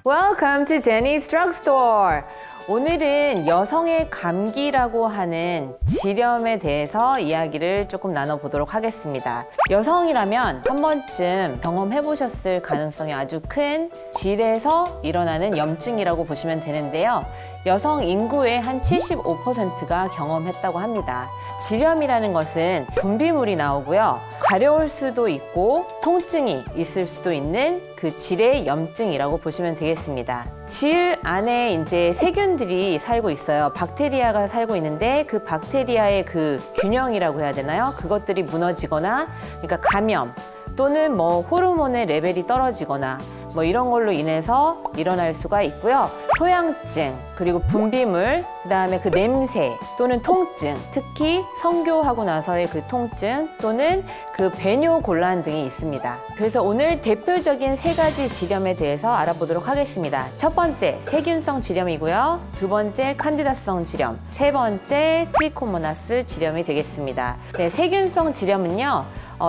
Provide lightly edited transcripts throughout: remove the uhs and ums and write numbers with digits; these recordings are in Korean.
Welcome to Jenny's Drugstore. 오늘은 여성의 감기라고 하는 질염에 대해서 이야기를 조금 나눠보도록 하겠습니다. 여성이라면 한 번쯤 경험해 보셨을 가능성이 아주 큰 질에서 일어나는 염증이라고 보시면 되는데요. 여성 인구의 한 75%가 경험했다고 합니다. 질염이라는 것은 분비물이 나오고요. 가려울 수도 있고 통증이 있을 수도 있는 그 질의 염증이라고 보시면 되겠습니다. 질 안에 이제 세균들이 살고 있어요. 박테리아가 살고 있는데 그 박테리아의 그 균형이라고 해야 되나요? 그것들이 무너지거나, 그러니까 감염 또는 뭐 호르몬의 레벨이 떨어지거나 뭐 이런 걸로 인해서 일어날 수가 있고요. 소양증, 그리고 분비물, 그 다음에 그 냄새 또는 통증, 특히 성교하고 나서의 그 통증 또는 그 배뇨곤란 등이 있습니다. 그래서 오늘 대표적인 3가지 질염에 대해서 알아보도록 하겠습니다. 첫 번째, 세균성 질염이고요. 두 번째, 칸디다성 질염, 세 번째, 트리코모나스 질염이 되겠습니다. 네, 세균성 질염은요,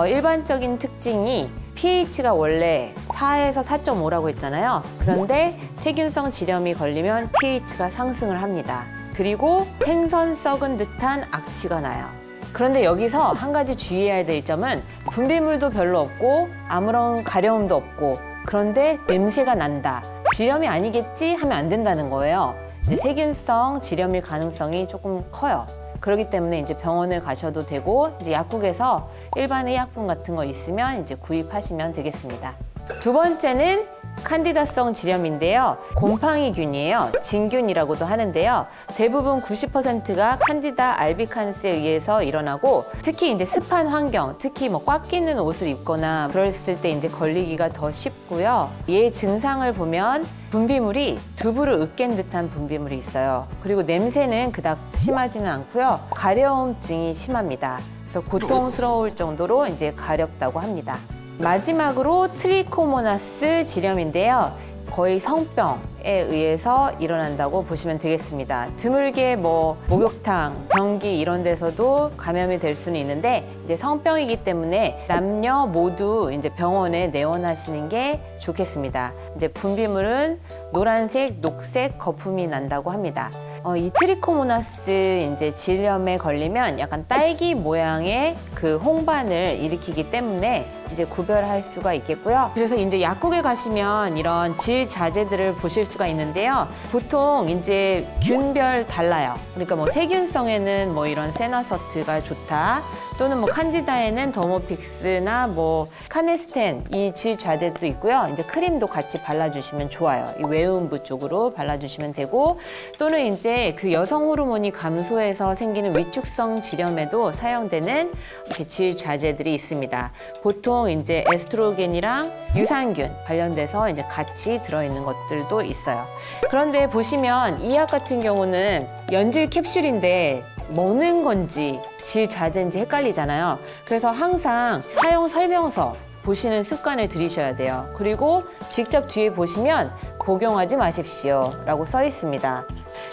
일반적인 특징이 pH가 원래 4에서 4.5라고 했잖아요. 그런데 세균성 질염이 걸리면 pH가 상승을 합니다. 그리고 생선 썩은 듯한 악취가 나요. 그런데 여기서 한 가지 주의해야 될 점은 분비물도 별로 없고 아무런 가려움도 없고 그런데 냄새가 난다. 질염이 아니겠지 하면 안 된다는 거예요. 이제 세균성 질염일 가능성이 조금 커요. 그렇기 때문에 이제 병원을 가셔도 되고 이제 약국에서 일반 의약품 같은 거 있으면 이제 구입하시면 되겠습니다. 두 번째는 칸디다성 질염인데요. 곰팡이균이에요. 진균이라고도 하는데요. 대부분 90%가 칸디다 알비칸스에 의해서 일어나고 특히 이제 습한 환경, 특히 뭐 꽉 끼는 옷을 입거나 그랬을 때 이제 걸리기가 더 쉽고요. 얘 증상을 보면 분비물이 두부를 으깬 듯한 분비물이 있어요. 그리고 냄새는 그닥 심하지는 않고요. 가려움증이 심합니다. 그래서 고통스러울 정도로 이제 가렵다고 합니다. 마지막으로 트리코모나스 질염인데요. 거의 성병에 의해서 일어난다고 보시면 되겠습니다. 드물게 뭐 목욕탕, 변기 이런 데서도 감염이 될 수는 있는데 이제 성병이기 때문에 남녀 모두 이제 병원에 내원하시는 게 좋겠습니다. 이제 분비물은 노란색, 녹색 거품이 난다고 합니다. 이 트리코모나스 이제 질염에 걸리면 약간 딸기 모양의 그 홍반을 일으키기 때문에 이제 구별할 수가 있겠고요. 그래서 이제 약국에 가시면 이런 질 자재들을 보실 수가 있는데요. 보통 이제 균별 달라요. 그러니까 뭐 세균성에는 뭐 이런 세나서트가 좋다. 또는 뭐 칸디다에는 더모픽스나 뭐 카네스텐 이 질 자재도 있고요. 이제 크림도 같이 발라주시면 좋아요. 이 외음부 쪽으로 발라주시면 되고 또는 이제 그 여성 호르몬이 감소해서 생기는 위축성 질염에도 사용되는 이렇게 질 자재들이 있습니다. 보통 이제 에스트로겐이랑 유산균 관련돼서 이제 같이 들어있는 것들도 있어요. 그런데 보시면 이 약 같은 경우는 연질 캡슐인데 먹는 건지 질 자재인지 헷갈리잖아요. 그래서 항상 사용 설명서 보시는 습관을 들이셔야 돼요. 그리고 직접 뒤에 보시면 복용하지 마십시오 라고 써 있습니다.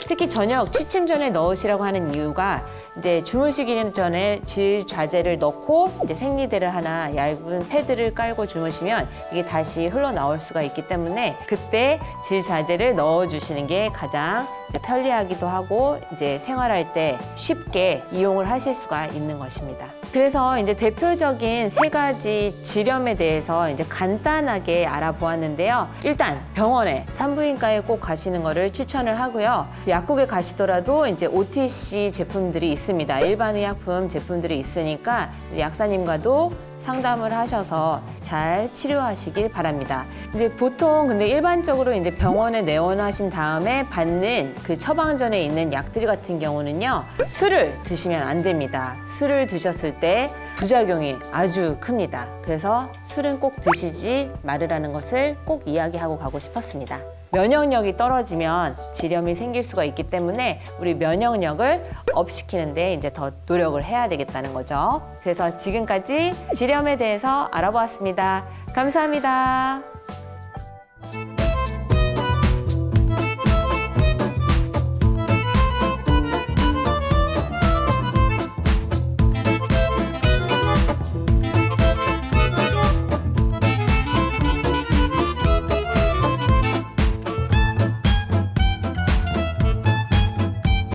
특히 저녁 취침 전에 넣으시라고 하는 이유가 이제 주무시기 전에 질 자재를 넣고 이제 생리대를 하나 얇은 패드를 깔고 주무시면 이게 다시 흘러나올 수가 있기 때문에 그때 질 자재를 넣어주시는 게 가장 편리하기도 하고 이제 생활할 때 쉽게 이용을 하실 수가 있는 것입니다. 그래서 이제 대표적인 3가지 질염에 대해서 이제 간단하게 알아보았는데요. 일단 병원에 산부인과에 꼭 가시는 거를 추천을 하고요. 약국에 가시더라도 이제 OTC 제품들이 있습니다. 일반 의약품 제품들이 있으니까 약사님과도 상담을 하셔서 잘 치료하시길 바랍니다. 이제 보통 근데 일반적으로 이제 병원에 내원하신 다음에 받는 그 처방전에 있는 약들 같은 경우는요, 술을 드시면 안 됩니다. 술을 드셨을 때 부작용이 아주 큽니다. 그래서 술은 꼭 드시지 말으라는 것을 꼭 이야기하고 가고 싶었습니다. 면역력이 떨어지면 질염이 생길 수가 있기 때문에 우리 면역력을 업시키는데 이제 더 노력을 해야 되겠다는 거죠. 그래서 지금까지 질염에 대해서 알아보았습니다. 감사합니다.